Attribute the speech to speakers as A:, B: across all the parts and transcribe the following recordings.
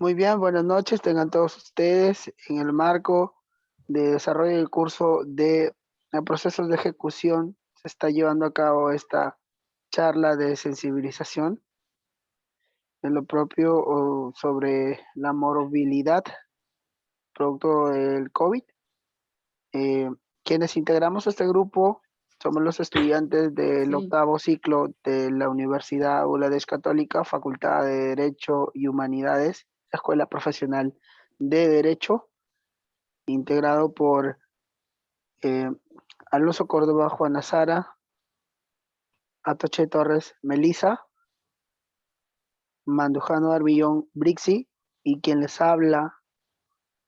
A: Muy bien, buenas noches, tengan todos ustedes en el marco de desarrollo del curso de procesos de ejecución. Se está llevando a cabo esta charla de sensibilización en lo propio sobre la morbilidad producto del COVID. Eh, Quienes integramos este grupo somos los estudiantes del
B: Sí.
A: octavo ciclo de la Universidad Bangladesh Católica, Facultad de Derecho y Humanidades, Escuela Profesional de Derecho, integrado por eh, Alonso Córdoba, Juana Sara, Atoche Torres, Melisa, Mandujano Arbillón, Brixi, y quien les habla,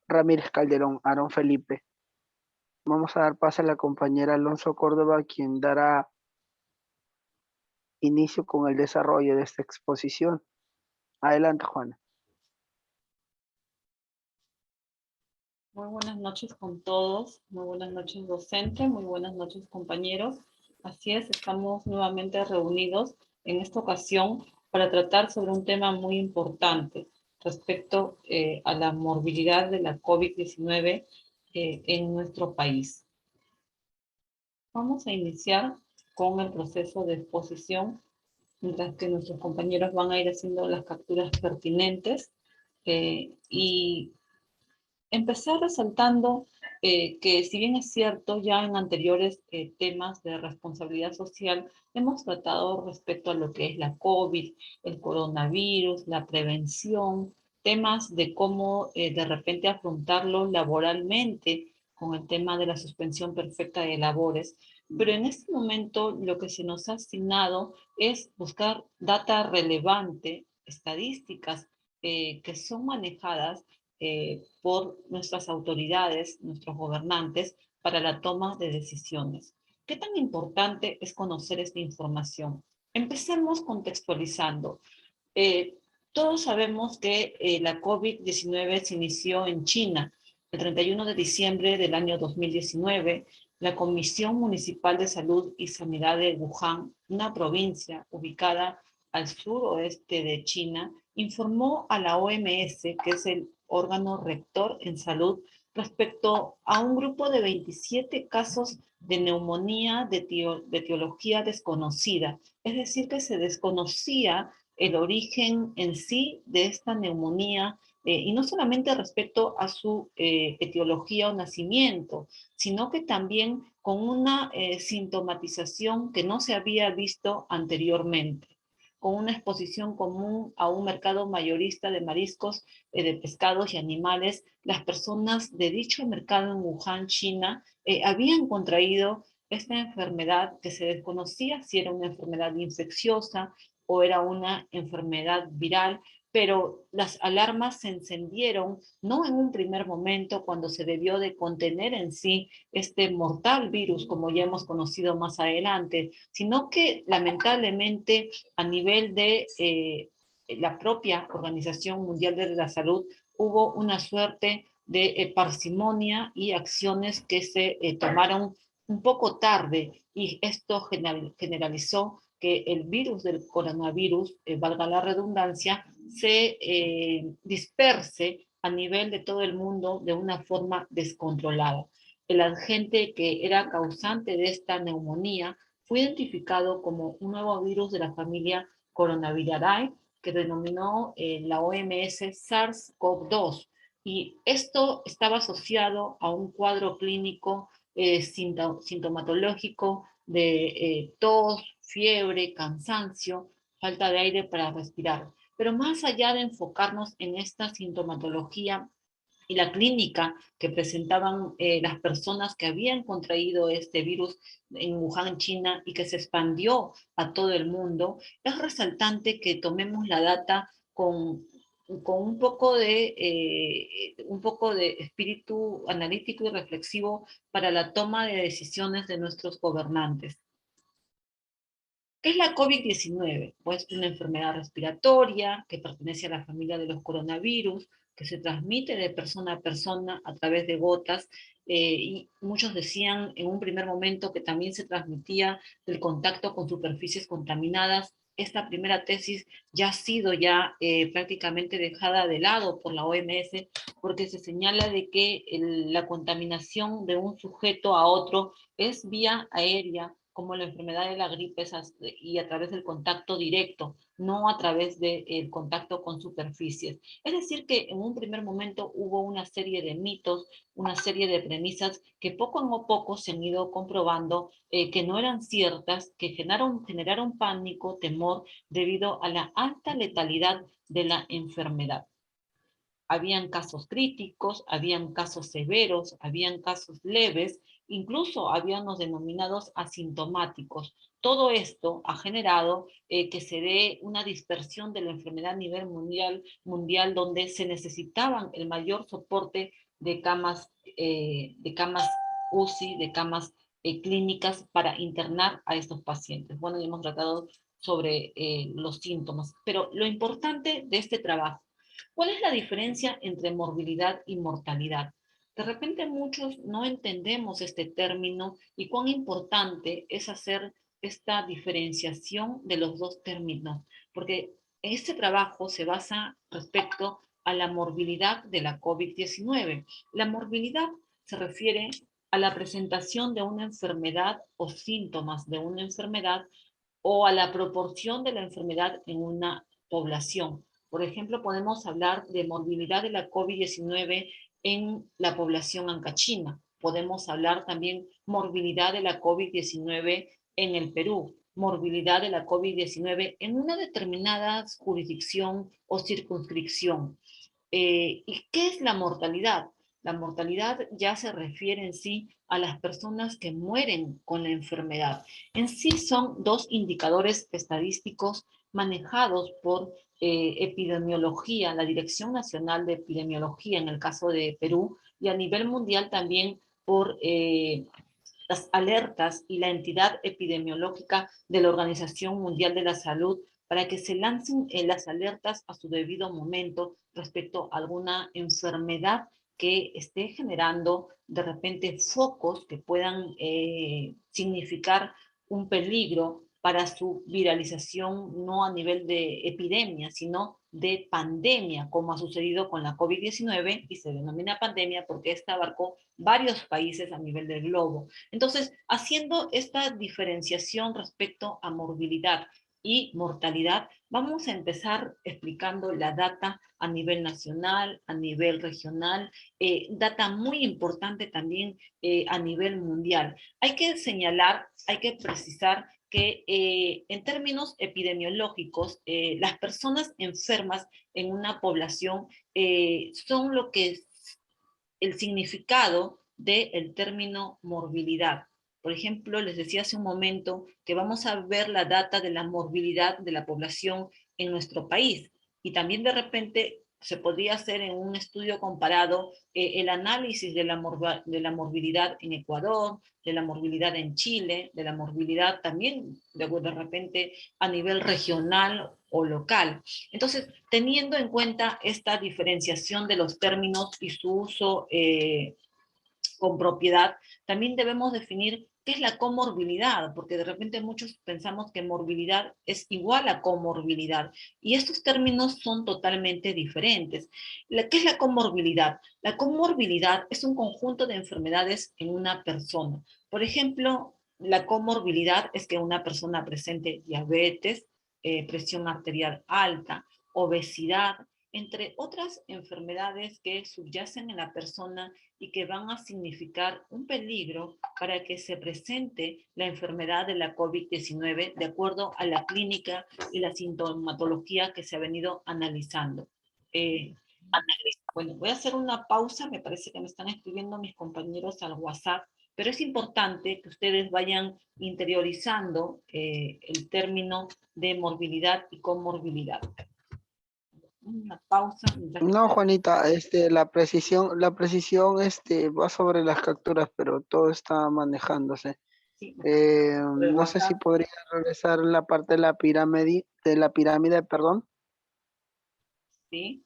A: Ramírez Calderón, Aarón Felipe. Vamos a dar paso a la compañera Alonso Córdoba, quien dará inicio con el desarrollo de esta exposición. Adelante, Juana.
B: Muy buenas noches con todos, muy buenas noches docente, muy buenas noches compañeros. Así es, estamos nuevamente reunidos en esta ocasión para tratar sobre un tema muy importante respecto a la morbilidad de la COVID-19 en nuestro país. Vamos a iniciar con el proceso de exposición, mientras que nuestros compañeros van a ir haciendo las capturas pertinentes y empezar resaltando que si bien es cierto, ya en anteriores temas de responsabilidad social hemos tratado respecto a lo que es la COVID, el coronavirus, la prevención, temas de cómo de repente afrontarlo laboralmente con el tema de la suspensión perfecta de labores. Pero en este momento lo que se nos ha asignado es buscar data relevante, estadísticas que son manejadas por nuestras autoridades, nuestros gobernantes, para la toma de decisiones. ¿Qué tan importante es conocer esta información? Empecemos contextualizando. Eh, Todos sabemos que la COVID-19 se inició en China. El 31 de diciembre del año 2019, la Comisión Municipal de Salud y Sanidad de Wuhan, una provincia ubicada al suroeste de China, informó a la OMS, que es el órgano rector en salud, respecto a un grupo de 27 casos de neumonía de etiología desconocida. Es decir, que se desconocía el origen en sí de esta neumonía, y no solamente respecto a su etiología o nacimiento, sino que también con una sintomatización que no se había visto anteriormente, con una exposición común a un mercado mayorista de mariscos, de pescados y animales. Las personas de dicho mercado en Wuhan, China, habían contraído esta enfermedad que se desconocía si era una enfermedad infecciosa o era una enfermedad viral, pero las alarmas se encendieron no en un primer momento cuando se debió de contener en sí este mortal virus, como ya hemos conocido más adelante, sino que lamentablemente a nivel de la propia Organización Mundial de la Salud hubo una suerte de parsimonia y acciones que se tomaron un poco tarde, y esto generalizó que el virus del coronavirus, valga la redundancia, se disperse a nivel de todo el mundo de una forma descontrolada. El agente que era causante de esta neumonía fue identificado como un nuevo virus de la familia Coronaviridae, que denominó la OMS SARS-CoV-2. Y esto estaba asociado a un cuadro clínico sintomatológico de tos, fiebre, cansancio, falta de aire para respirar. Pero más allá de enfocarnos en esta sintomatología y la clínica que presentaban las personas que habían contraído este virus en Wuhan, China, y que se expandió a todo el mundo, es resaltante que tomemos la data con un poco de espíritu analítico y reflexivo para la toma de decisiones de nuestros gobernantes. ¿Qué es la COVID-19? Pues una enfermedad respiratoria que pertenece a la familia de los coronavirus, que se transmite de persona a persona a través de gotas, y muchos decían en un primer momento que también se transmitía del contacto con superficies contaminadas. esta primera tesis ya ha sido prácticamente dejada de lado por la OMS, porque se señala de que la contaminación de un sujeto a otro es vía aérea, como la enfermedad de la gripe y a través del contacto directo, no a través del contacto con superficies. Es decir, que en un primer momento hubo una serie de mitos, una serie de premisas que poco a poco se han ido comprobando que no eran ciertas, que generaron pánico, temor, debido a la alta letalidad de la enfermedad. Habían casos críticos, habían casos severos, habían casos leves, incluso habían los denominados asintomáticos. Todo esto ha generado que se dé una dispersión de la enfermedad a nivel mundial donde se necesitaban el mayor soporte de camas UCI, de camas clínicas para internar a estos pacientes. Bueno, ya hemos tratado sobre los síntomas, pero lo importante de este trabajo, ¿cuál es la diferencia entre morbilidad y mortalidad? De repente muchos no entendemos este término y cuán importante es hacer esta diferenciación de los dos términos, porque este trabajo se basa respecto a la morbilidad de la COVID-19. La morbilidad se refiere a la presentación de una enfermedad o síntomas de una enfermedad o a la proporción de la enfermedad en una población. Por ejemplo, podemos hablar de morbilidad de la COVID-19 en la población ancachina. Podemos hablar también morbilidad de la COVID-19 en el Perú, morbilidad de la COVID-19 en una determinada jurisdicción o circunscripción. ¿Y qué es la mortalidad? La mortalidad ya se refiere en sí a las personas que mueren con la enfermedad. En sí son dos indicadores estadísticos manejados por epidemiología, la Dirección Nacional de Epidemiología en el caso de Perú, y a nivel mundial también por las alertas y la entidad epidemiológica de la Organización Mundial de la Salud, para que se lancen las alertas a su debido momento respecto a alguna enfermedad que esté generando de repente focos que puedan significar un peligro para su viralización, no a nivel de epidemia, sino de pandemia, como ha sucedido con la COVID-19, y se denomina pandemia porque esta abarcó varios países a nivel del globo. Entonces, haciendo esta diferenciación respecto a morbilidad y mortalidad, vamos a empezar explicando la data a nivel nacional, a nivel regional, data muy importante también a nivel mundial. Hay que señalar, hay que precisar que en términos epidemiológicos, las personas enfermas en una población son lo que es el significado del término morbilidad. Por ejemplo, les decía hace un momento que vamos a ver la data de la morbilidad de la población en nuestro país, y también de repente se podría hacer en un estudio comparado el análisis de la morbilidad en Ecuador, de la morbilidad en Chile, de la morbilidad también de repente a nivel regional o local. Entonces, teniendo en cuenta esta diferenciación de los términos y su uso con propiedad, también debemos definir qué es la comorbilidad, porque de repente muchos pensamos que morbilidad es igual a comorbilidad, y estos términos son totalmente diferentes. ¿Qué es la comorbilidad? La comorbilidad es un conjunto de enfermedades en una persona. Por ejemplo, la comorbilidad es que una persona presente diabetes, presión arterial alta, obesidad, entre otras enfermedades que subyacen en la persona y que van a significar un peligro para que se presente la enfermedad de la COVID-19 de acuerdo a la clínica y la sintomatología que se ha venido analizando. Bueno, voy a hacer una pausa, me parece que me están escribiendo mis compañeros al WhatsApp, pero es importante que ustedes vayan interiorizando el término de morbilidad y comorbilidad. Una pausa.
A: No, Juanita, la precisión, va sobre las capturas, pero todo está manejándose.
B: Sí,
A: No sé si podría regresar la parte de la pirámide, perdón.
B: sí,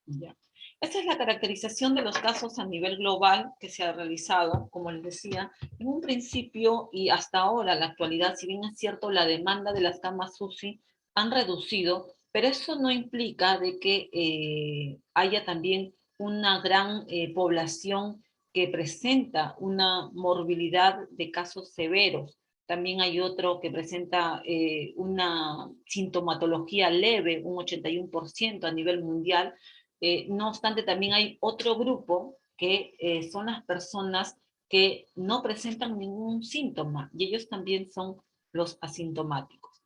B: ya. Esta es la caracterización de los casos a nivel global que se ha realizado, como les decía, en un principio y hasta ahora, la actualidad, si bien es cierto, la demanda de las camas UCI han reducido, pero eso no implica de que haya también una gran población que presenta una morbilidad de casos severos. También hay otro que presenta una sintomatología leve, un 81% a nivel mundial. No obstante, también hay otro grupo que son las personas que no presentan ningún síntoma y ellos también son los asintomáticos.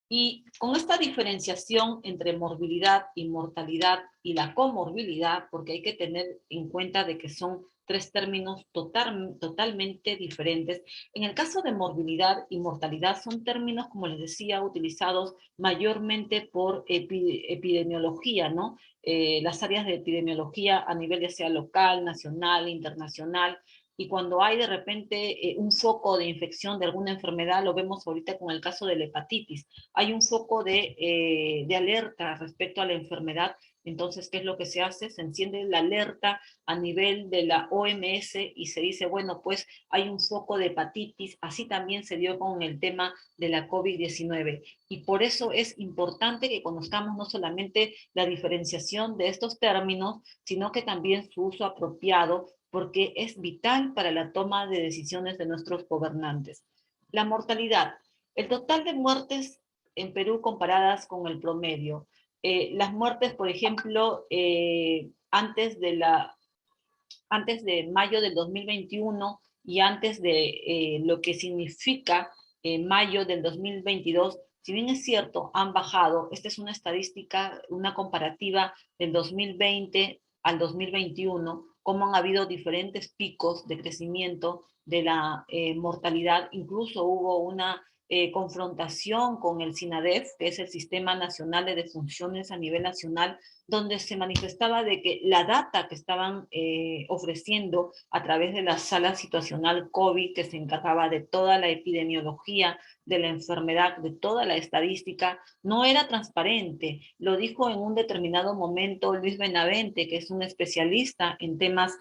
B: Y con esta diferenciación entre morbilidad y mortalidad y la comorbilidad, porque hay que tener en cuenta de que son tres términos totalmente diferentes. En el caso de morbilidad y mortalidad son términos, como les decía, utilizados mayormente por epidemiología, ¿no? Las áreas de epidemiología a nivel ya sea local, nacional, internacional, y cuando hay de repente un foco de infección de alguna enfermedad, lo vemos ahorita con el caso de la hepatitis, hay un foco de alerta respecto a la enfermedad. Entonces, ¿qué es lo que se hace? Se enciende la alerta a nivel de la OMS y se dice, bueno, pues hay un foco de hepatitis. Así también se dio con el tema de la COVID-19. Y por eso es importante que conozcamos no solamente la diferenciación de estos términos, sino que también su uso apropiado, porque es vital para la toma de decisiones de nuestros gobernantes. La mortalidad. El total de muertes en Perú comparadas con el promedio. Las muertes, por ejemplo, antes de mayo del 2021 y antes de lo que significa mayo del 2022, si bien es cierto, han bajado. Esta es una estadística, una comparativa del 2020 al 2021, cómo han habido diferentes picos de crecimiento de la mortalidad. Incluso hubo una confrontación con el SINADEF, que es el Sistema Nacional de Defunciones a nivel nacional, donde se manifestaba de que la data que estaban ofreciendo a través de la sala situacional COVID, que se encargaba de toda la epidemiología de la enfermedad, de toda la estadística, no era transparente. Lo dijo en un determinado momento Luis Benavente, que es un especialista en temas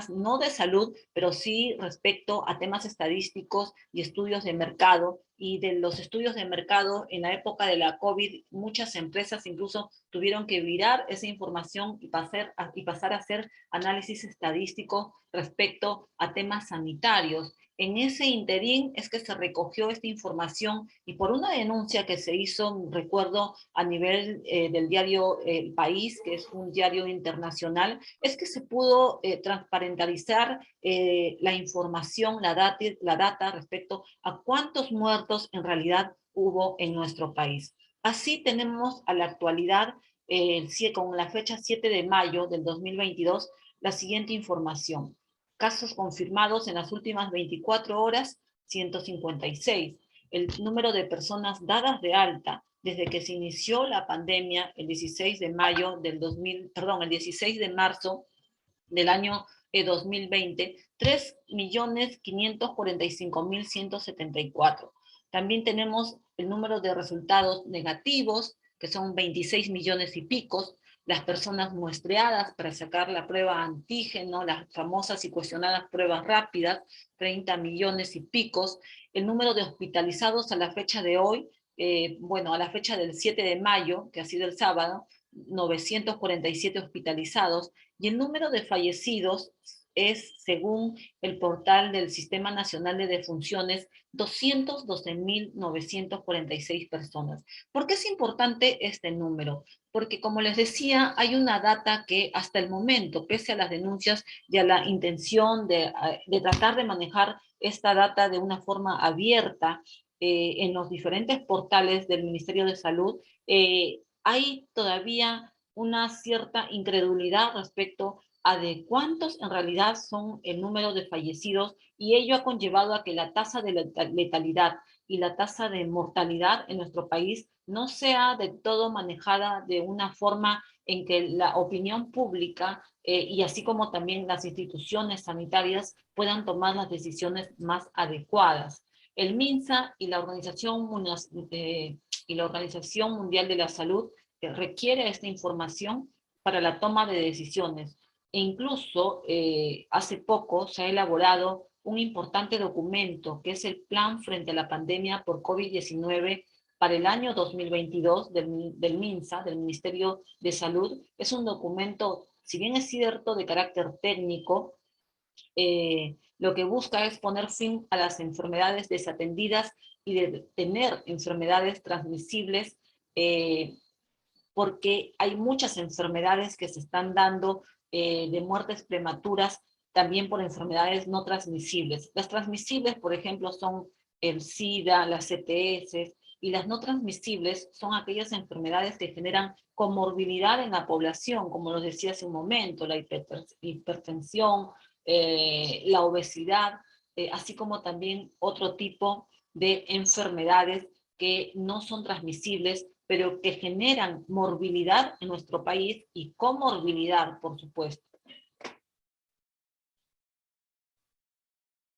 B: no de salud, pero sí respecto a temas estadísticos y estudios de mercado. Y de los estudios de mercado en la época de la COVID, muchas empresas incluso tuvieron que virar esa información y pasar a hacer análisis estadístico respecto a temas sanitarios. En ese interín es que se recogió esta información y por una denuncia que se hizo, recuerdo, a nivel del diario El País, que es un diario internacional, es que se pudo transparentalizar la información, la data respecto a cuántos muertos en realidad hubo en nuestro país. Así tenemos a la actualidad, con la fecha 7 de mayo del 2022, la siguiente información. Casos confirmados en las últimas 24 horas, 156. El número de personas dadas de alta desde que se inició la pandemia el 16 de mayo del 2000, perdón, el 16 de marzo del año 2020, 3.545.174. También tenemos el número de resultados negativos, que son 26 millones y picos, las personas muestreadas para sacar la prueba antígeno, las famosas y cuestionadas pruebas rápidas, 30 millones y picos, el número de hospitalizados a la fecha de hoy, bueno, a la fecha del 7 de mayo, que ha sido el sábado, 947 hospitalizados, y el número de fallecidos es, según el portal del Sistema Nacional de Defunciones, 212.946 personas. ¿Por qué es importante este número? Porque, como les decía, hay una data que hasta el momento, pese a las denuncias y a la intención de tratar de manejar esta data de una forma abierta en los diferentes portales del Ministerio de Salud, hay todavía una cierta incredulidad respecto a de cuántos en realidad son el número de fallecidos, y ello ha conllevado a que la tasa de letalidad y la tasa de mortalidad en nuestro país no sea de todo manejada de una forma en que la opinión pública y así como también las instituciones sanitarias puedan tomar las decisiones más adecuadas. El MINSA y la Organización Mundial de la Salud que requiere esta información para la toma de decisiones. E incluso hace poco se ha elaborado un importante documento que es el Plan frente a la pandemia por COVID-19 para el año 2022 del MINSA, del Ministerio de Salud. Es un documento, si bien es cierto, de carácter técnico, lo que busca es poner fin a las enfermedades desatendidas y de tener enfermedades transmisibles, porque hay muchas enfermedades que se están dando de muertes prematuras también por enfermedades no transmisibles. Las transmisibles, por ejemplo, son el SIDA, las ETS, y las no transmisibles son aquellas enfermedades que generan comorbilidad en la población, como lo decía hace un momento, la hipertensión, la obesidad, así como también otro tipo de enfermedades que no son transmisibles, pero que generan morbilidad en nuestro país y comorbilidad, por supuesto.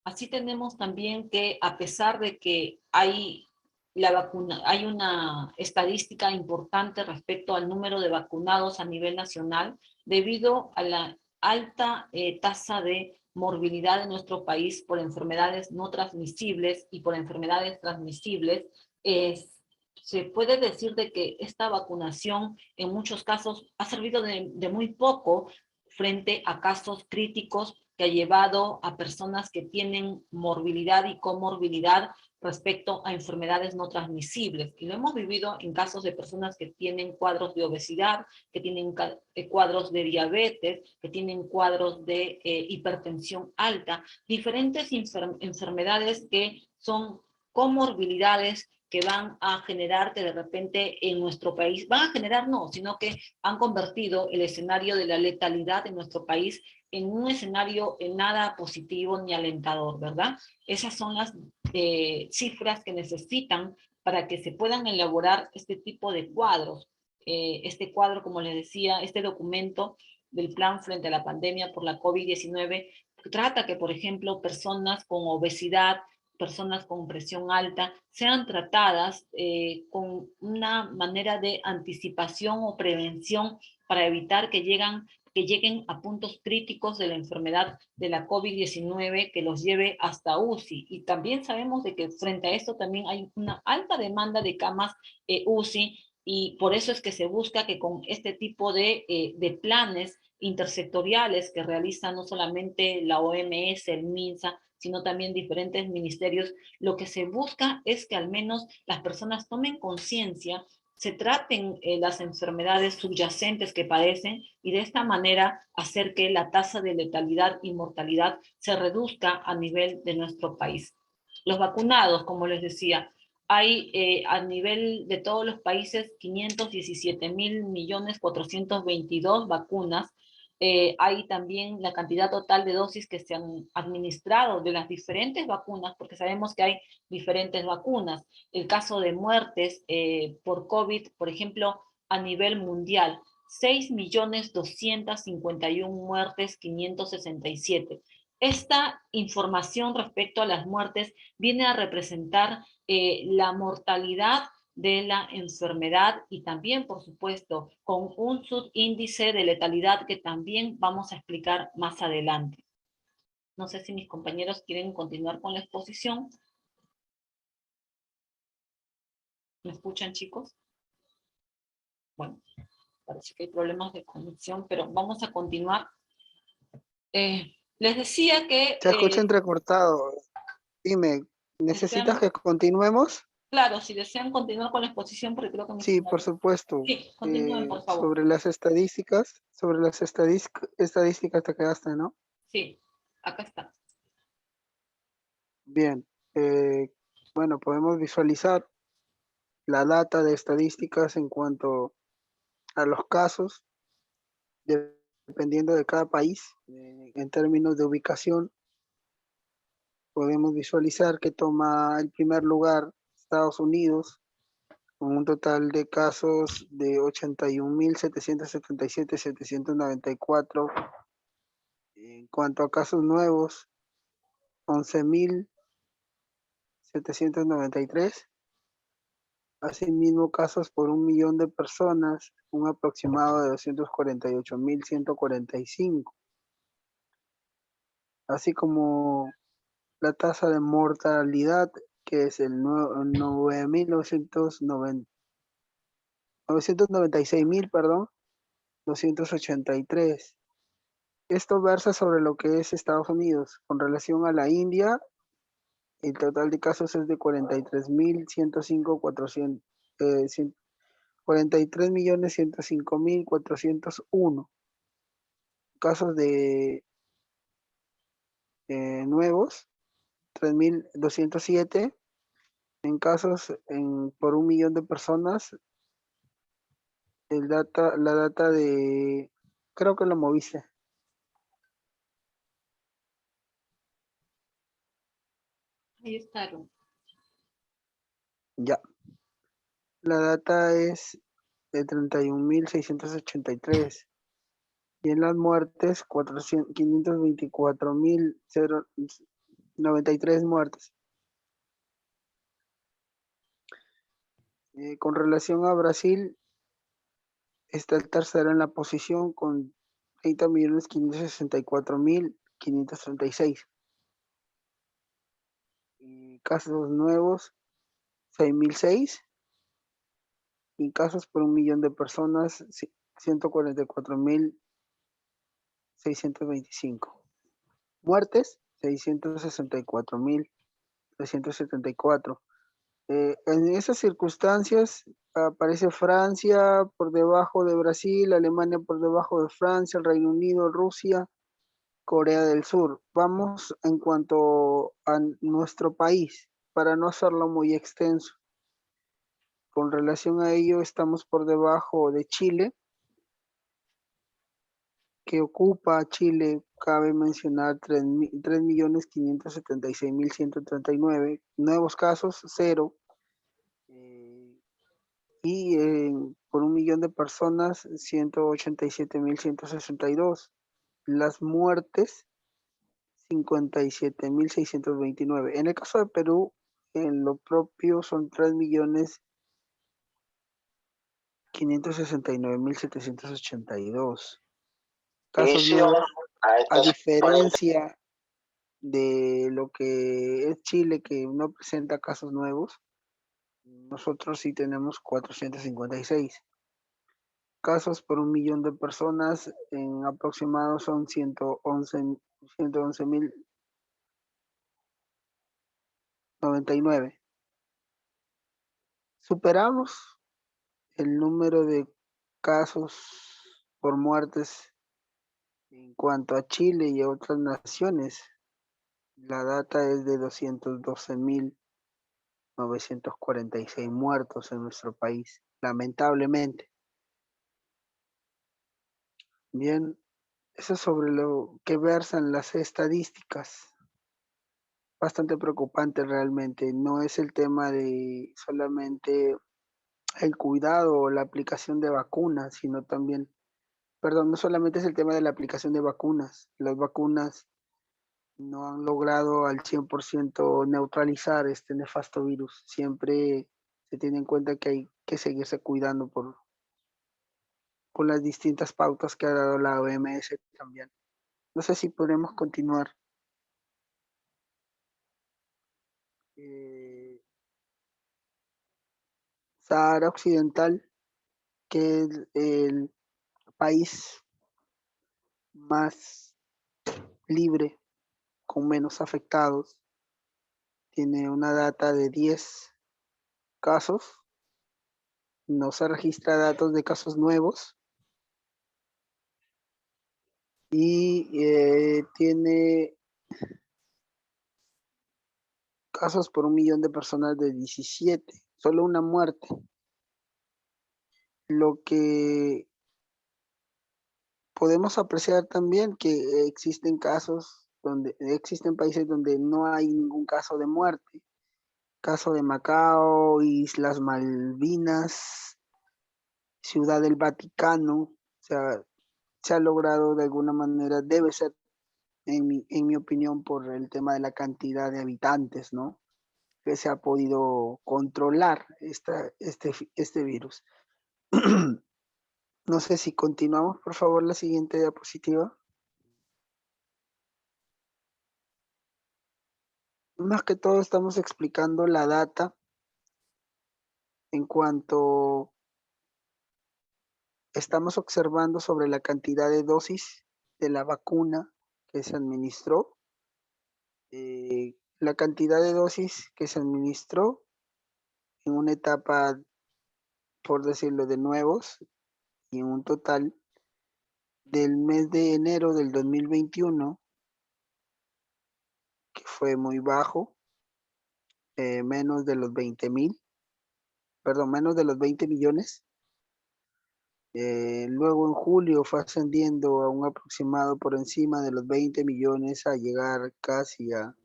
B: Así tenemos también que, a pesar de que hay hay una estadística importante respecto al número de vacunados a nivel nacional, debido a la alta tasa de morbilidad en nuestro país por enfermedades no transmisibles y por enfermedades transmisibles, se puede decir de que esta vacunación en muchos casos ha servido de muy poco frente a casos críticos que ha llevado a personas que tienen morbilidad y comorbilidad respecto a enfermedades no transmisibles. Y lo hemos vivido en casos de personas que tienen cuadros de obesidad, que tienen cuadros de diabetes, que tienen cuadros de hipertensión alta, diferentes enfermedades que son comorbilidades que van a generar que de repente en nuestro país, van a generar no, sino que han convertido el escenario de la letalidad en nuestro país en un escenario nada positivo ni alentador, ¿verdad? Esas son las cifras que necesitan para que se puedan elaborar este tipo de cuadros. Este cuadro, como les decía, este documento del plan frente a la pandemia por la COVID-19 trata que, por ejemplo, personas con obesidad, personas con presión alta, sean tratadas con una manera de anticipación o prevención para evitar que lleguen a puntos críticos de la enfermedad de la COVID-19 que los lleve hasta UCI. Y también sabemos de que frente a esto también hay una alta demanda de camas UCI, y por eso es que se busca que con este tipo de planes intersectoriales que realizan no solamente la OMS, el MINSA, sino también diferentes ministerios, lo que se busca es que al menos las personas tomen conciencia, se traten las enfermedades subyacentes que padecen y de esta manera hacer que la tasa de letalidad y mortalidad se reduzca a nivel de nuestro país. Los vacunados, como les decía, hay a nivel de todos los países 517.422.000 vacunas. Hay también la cantidad total de dosis que se han administrado de las diferentes vacunas, porque sabemos que hay diferentes vacunas. El caso de muertes por COVID, por ejemplo, a nivel mundial, 6.251.000 muertes, 567. Esta información respecto a las muertes viene a representar la mortalidad de la enfermedad y también, por supuesto, con un subíndice de letalidad que también vamos a explicar más adelante. No sé si mis compañeros quieren continuar con la exposición. ¿Me escuchan, chicos? Bueno, parece que hay problemas de conexión, pero vamos a continuar. Les decía que...
A: Se escucha entrecortado. Dime, ¿necesitas
B: desean,
A: que continuemos?
B: claro, si desean continuar con la exposición, porque creo que mis
A: Sí, por
B: compañeros...
A: supuesto.
B: Sí, continúen, por favor.
A: Sobre las estadísticas te quedaste, ¿no?
B: Sí, acá está.
A: Bien. Bueno, podemos visualizar la data de estadísticas en cuanto a los casos, dependiendo de cada país, en términos de ubicación. Podemos visualizar que toma el primer lugar Estados Unidos, con un total de casos de 81.777.794. En cuanto a casos nuevos, 11.793. Asimismo, casos por 1 millón de personas, un aproximado de 248.145, así como la tasa de mortalidad, que es el 996.000, perdón, 283. Esto versa sobre lo que es Estados Unidos. Con relación a la India, el total de casos es de 43.105.401 casos de nuevos, 3.207 en casos por 1 millón de personas. La data de, creo que lo moviste,
B: Ahí estaron.
A: ya. La data es de 31.683 y en las muertes 524.093 muertes. Con relación a Brasil, está el tercero en la posición con 30.564.536. Y casos nuevos, 6.006. Y casos por 1 millón de personas, 144.625. Muertes, 664.374. En esas circunstancias aparece Francia por debajo de Brasil, Alemania por debajo de Francia, el Reino Unido, Rusia, Corea del Sur. Vamos en cuanto a nuestro país, para no hacerlo muy extenso. Con relación a ello, estamos por debajo de Chile, que ocupa Chile, cabe mencionar 3.576.139 nuevos casos, cero. Y por 1 millón de personas, 187.162. Las muertes, 57.629. En el caso de Perú, en lo propio son 3.569.782 casos nuevos, a diferencia de lo que es Chile, que no presenta casos nuevos. Nosotros sí tenemos 456 casos por 1 millón de personas, en aproximado son 111.099. Superamos el número de casos por muertes en cuanto a Chile y a otras naciones. La data es de 212.946 muertos en nuestro país, lamentablemente. Bien, eso es sobre lo que versan las estadísticas. Bastante preocupante realmente. No es el tema de solamente el cuidado o la aplicación de vacunas, sino también, perdón, no solamente es el tema de la aplicación de vacunas. Las vacunas no han logrado al 100% neutralizar este nefasto virus. Siempre se tiene en cuenta que hay que seguirse cuidando por las distintas pautas que ha dado la OMS también. No sé si podremos continuar. Eh, Sahara Occidental, que es el país más libre, con menos afectados, tiene una data de 10 casos, no se registra datos de casos nuevos y tiene casos por 1 millón de personas de 17, solo una muerte. Lo que podemos apreciar también que existen existen países donde no hay ningún caso de muerte. Caso de Macao, Islas Malvinas, Ciudad del Vaticano. O sea, se ha logrado de alguna manera, debe ser, en mi opinión, por el tema de la cantidad de habitantes, ¿no? que se ha podido controlar este virus. No sé si continuamos, por favor, la siguiente diapositiva. Más que todo estamos explicando la data en cuanto estamos observando sobre la cantidad de dosis de la vacuna que se administró. La cantidad de dosis que se administró en una etapa, por decirlo, de nuevos, y en un total del mes de enero del 2021, que fue muy bajo, menos de los 20,000, perdón, menos de los 20 millones. Luego en julio fue ascendiendo a un aproximado por encima de los 20 millones a llegar casi a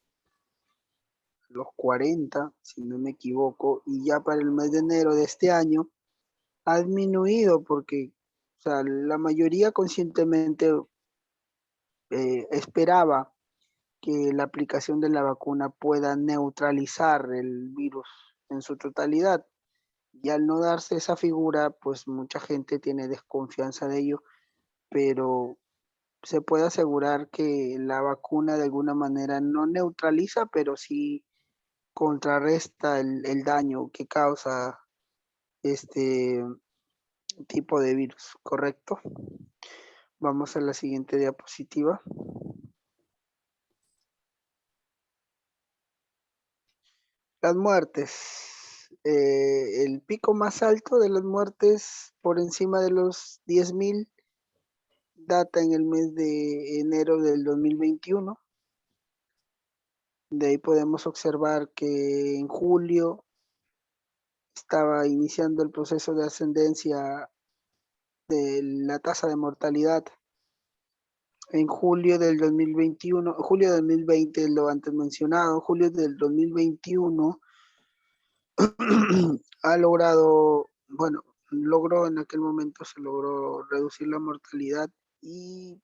A: los 40, si no me equivoco, y ya para el mes de enero de este año ha disminuido porque, o sea, la mayoría conscientemente esperaba que la aplicación de la vacuna pueda neutralizar el virus en su totalidad. Y al no darse esa figura, pues mucha gente tiene desconfianza de ello, pero se puede asegurar que la vacuna de alguna manera no neutraliza, pero sí contrarresta el daño que causa este tipo de virus, ¿correcto? Vamos a la siguiente diapositiva. Las muertes. El pico más alto de las muertes por encima de los 10,000 data en el mes de enero del 2021. De ahí podemos observar que en julio estaba iniciando el proceso de ascendencia de la tasa de mortalidad. En julio del 2021, julio del 2020, lo antes mencionado, julio del 2021 ha logrado, bueno, logró en aquel momento, se logró reducir la mortalidad y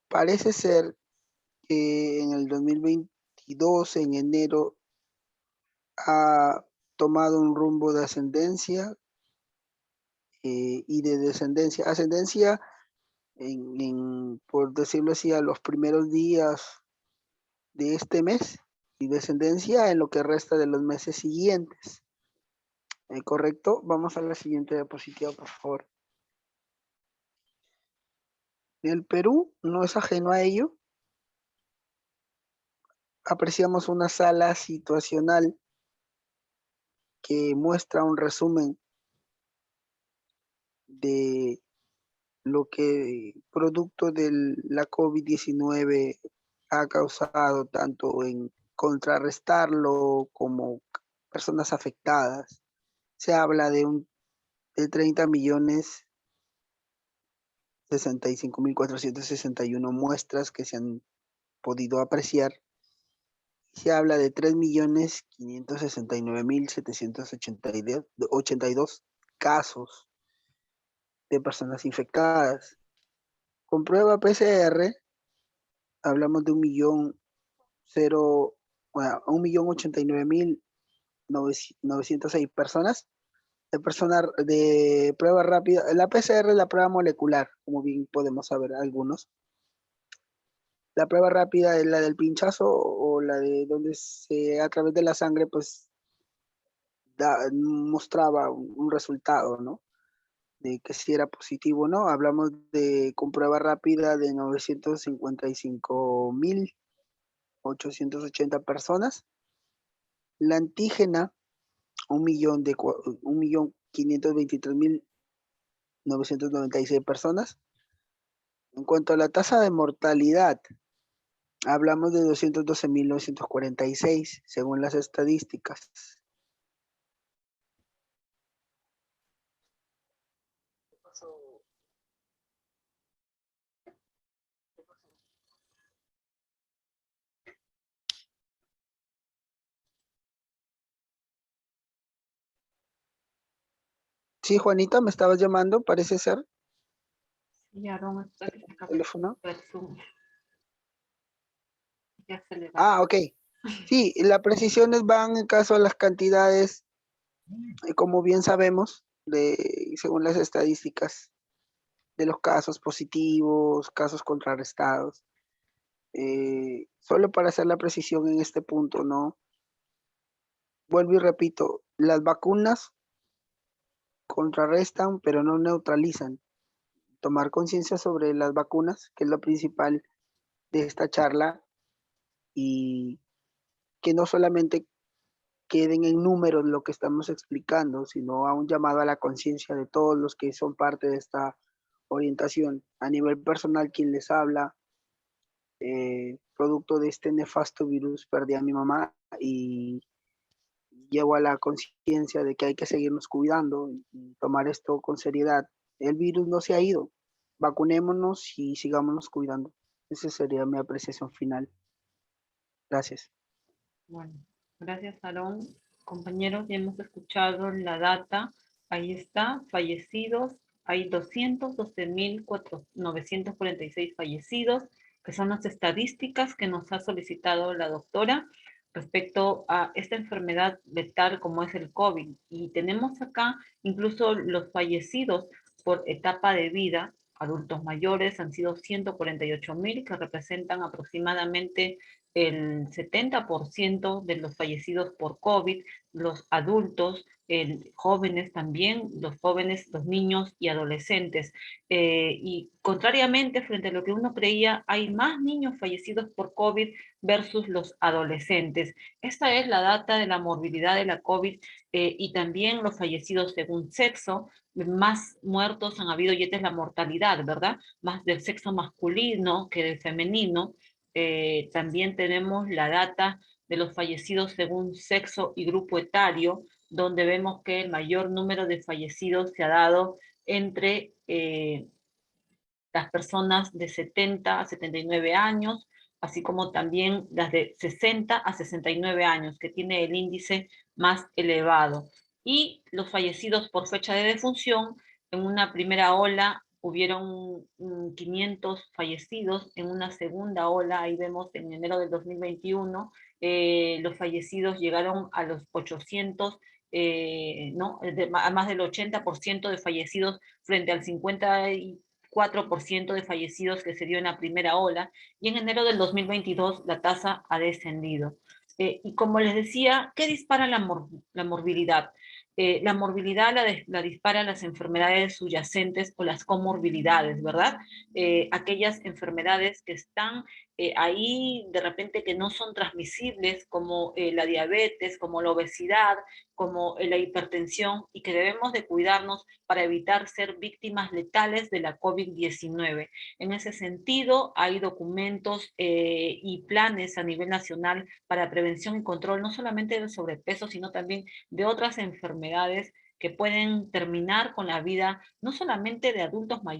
A: parece ser que en el 2022, en enero, ha tomado un rumbo de ascendencia y de descendencia. Ascendencia, por decirlo así, a los primeros días de este mes y descendencia en lo que resta de los meses siguientes. ¿Correcto? Vamos a la siguiente diapositiva, por favor. El Perú no es ajeno a ello. Apreciamos una sala situacional que muestra un resumen de lo que producto de la COVID-19 ha causado tanto en contrarrestarlo como personas afectadas. Se habla de 30 millones 65,461 muestras que se han podido apreciar. Se habla de 3,569,782 casos de personas infectadas. Con prueba PCR, hablamos de 1,89,906 personas. De prueba rápida. La PCR es la prueba molecular, como bien podemos saber algunos. La prueba rápida es la del pinchazo o la de donde a través de la sangre pues mostraba un resultado, ¿no? De que si era positivo o no. Hablamos con prueba rápida de 955,880 personas. La antígena, 1,523,996 personas. En cuanto a la tasa de mortalidad, hablamos de 212,946 según las estadísticas. Sí, Juanita, me estabas llamando, parece ser.
B: Y Aaron está que se acaba
A: Teléfono.
B: de Zoom. Ya se le va.
A: Ah, ok. Sí, las precisiones van en caso a las cantidades, como bien sabemos, según las estadísticas de los casos positivos, casos contrarrestados. Solo para hacer la precisión en este punto, ¿no? Vuelvo y repito, las vacunas contrarrestan, pero no neutralizan. Tomar conciencia sobre las vacunas, que es lo principal de esta charla, y que no solamente queden en números lo que estamos explicando, sino a un llamado a la conciencia de todos los que son parte de esta orientación. A nivel personal, quien les habla, producto de este nefasto virus, perdí a mi mamá y llego a la conciencia de que hay que seguirnos cuidando y tomar esto con seriedad. El virus no se ha ido. Vacunémonos y sigámonos cuidando. Esa sería mi apreciación final. Gracias.
B: Bueno, gracias, Aarón. Compañeros, ya hemos escuchado la data. Ahí está, fallecidos. Hay 212.946 fallecidos, que son las estadísticas que nos ha solicitado la doctora respecto a esta enfermedad letal como es el COVID. Y tenemos acá incluso los fallecidos por etapa de vida, adultos mayores, han sido 148.000, que representan aproximadamente el 70% de los fallecidos por COVID, los adultos, jóvenes también, los jóvenes, los niños y adolescentes. Y contrariamente, frente a lo que uno creía, hay más niños fallecidos por COVID versus los adolescentes. Esta es la data de la morbilidad de la COVID y también los fallecidos según sexo. Más muertos han habido, y esta es la mortalidad, ¿verdad? Más del sexo masculino que del femenino. También tenemos la data de los fallecidos según sexo y grupo etario, donde vemos que el mayor número de fallecidos se ha dado entre las personas de 70 a 79 años, así como también las de 60 a 69 años, que tiene el índice más elevado. Y los fallecidos por fecha de defunción, en una primera ola hubieron 500 fallecidos, en una segunda ola, ahí vemos en enero del 2021, los fallecidos llegaron a los 800, ¿no? A más del 80% de fallecidos frente al 54% de fallecidos que se dio en la primera ola, y en enero del 2022 la tasa ha descendido. Y como les decía, ¿qué dispara la morbilidad? La morbilidad la dispara las enfermedades subyacentes o las comorbilidades, ¿verdad? Aquellas enfermedades que están ahí de repente que no son transmisibles, como la diabetes, como la obesidad, como la hipertensión, y que debemos de cuidarnos para evitar ser víctimas letales de la COVID-19. En ese sentido, hay documentos y planes a nivel nacional para prevención y control, no solamente del sobrepeso, sino también de otras enfermedades que pueden terminar con la vida, no solamente de adultos mayores,